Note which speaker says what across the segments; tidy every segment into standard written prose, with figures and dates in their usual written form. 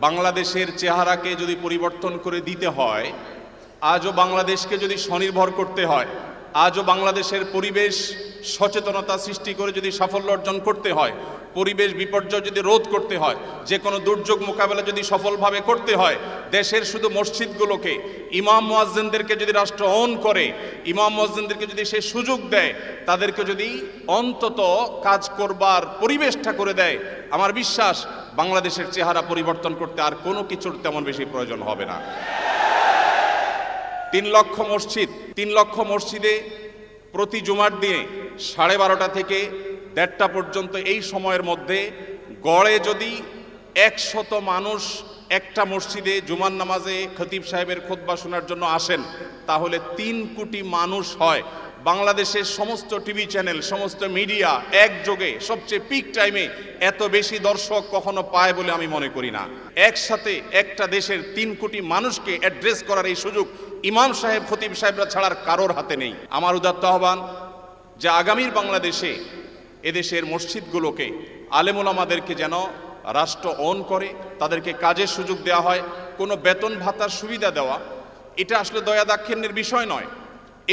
Speaker 1: বাংলাদেশের চেহারাকে যদি পরিবর্তন করে দিতে হয়, আজও বাংলাদেশকে যদি স্বনির্ভর করতে হয়, আজও বাংলাদেশের পরিবেশ সচেতনতা সৃষ্টি করে যদি সাফল্য অর্জন করতে হয়, পরিবেশ বিপর্যয় যদি রোধ করতে হয়, যে কোনো দুর্যোগ মোকাবেলা যদি সফলভাবে করতে হয়, দেশের শুধু মসজিদগুলোকে, ইমাম মুয়াজ্জিনদেরকে যদি রাষ্ট্র অন করে, ইমাম মুয়াজ্জিনদেরকে যদি সে সুযোগ দেয়, তাদেরকে যদি অন্তত কাজ করবার পরিবেশটা করে দেয়, আমার বিশ্বাস বাংলাদেশের চেহারা পরিবর্তন করতে আর কোনো কিছুর তেমন বেশি প্রয়োজন হবে না। 3 লক্ষ মসজিদে প্রতি জুমার দিনে 12:30 থেকে 1:30 পর্যন্ত এই সময়ের মধ্যে গড়ে যদি 100 মানুষ একটা মসজিদে জুমার নামাজে খতিব সাহেবের খুতবা শোনার জন্য আসেন, তাহলে 3 কোটি মানুষ হয়। বাংলাদেশের সমস্ত টিভি চ্যানেল, সমস্ত মিডিয়া একযোগে সবচেয়ে পিক টাইমে এত বেশি দর্শক কখনো পায় বলে আমি মনে করি না। একসাথে একটা দেশের 3 কোটি মানুষকে অ্যাড্রেস করার এই সুযোগ ইমাম সাহেব, খতিব সাহেবরা ছাড়ার কারোর হাতে নেই। আমার উদাত্ত আহ্বান যে আগামীর বাংলাদেশে এদেশের মসজিদগুলোকে, আলেম ওলামাদেরকে যেন রাষ্ট্র অন করে, তাদেরকে কাজের সুযোগ দেওয়া হয়। কোনো বেতন ভাতার সুবিধা দেওয়া এটা আসলে দয়া দাক্ষিণ্যের বিষয় নয়।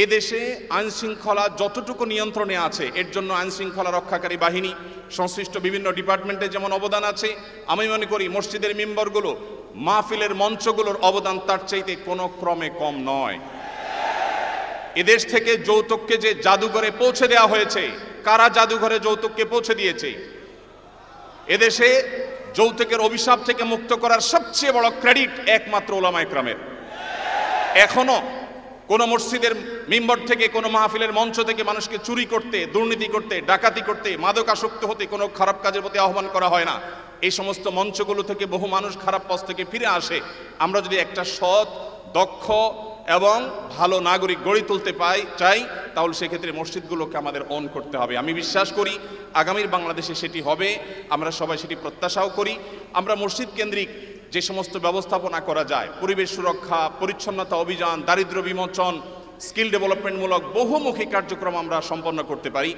Speaker 1: এদেশে আইন শৃঙ্খলা যতটুকু নিয়ন্ত্রণে আছে, এর জন্য আইন শৃঙ্খলা রক্ষাকারী বাহিনী, সংশ্লিষ্ট বিভিন্ন ডিপার্টমেন্টের যেমন অবদান আছে, আমি মনে করি মসজিদের মেম্বারগুলো, মাহফিলের মঞ্চগুলোর অবদান তার চাইতে কোনো ক্রমে কম নয়। এদেশ থেকে যৌতুককে যে জাদুঘরে পৌঁছে দেওয়া হয়েছে, কারা জাদুঘরে যৌতুককে পৌঁছে দিয়েছে? এদেশে যৌতুকের অভিশাপ থেকে মুক্ত করার সবচেয়ে বড় ক্রেডিট একমাত্র ওলামায়ে কেরামের। এখনো কোন মসজিদের মিম্বর থেকে, কোনো মাহফিলের মঞ্চ থেকে মানুষকে চুরি করতে, দুর্নীতি করতে, ডাকাতি করতে, মাদকাসক্ত হতে, কোনো খারাপ কাজের প্রতি আহ্বান করা হয় না। এই সমস্ত মঞ্চগুলো থেকে বহু মানুষ খারাপ পথ থেকে ফিরে আসে। আমরা যদি একটা সৎ, দক্ষ এবং ভালো নাগরিক গড়ে তুলতে চাই, তাহলে সেক্ষেত্রে মসজিদগুলোকে আমাদের অন করতে হবে। আমি বিশ্বাস করি আগামীর বাংলাদেশে সেটি হবে, আমরা সবাই সেটি প্রত্যাশাও করি। আমরা মসজিদ কেন্দ্রিক যে সমস্ত ব্যবস্থাপনা করা যায়, পরিবেশ সুরক্ষা, পরিচ্ছন্নতা অভিযান, দারিদ্র্য বিমোচন, স্কিল ডেভেলপমেন্টমূলক বহুমুখী কার্যক্রম আমরা সম্পন্ন করতে পারি।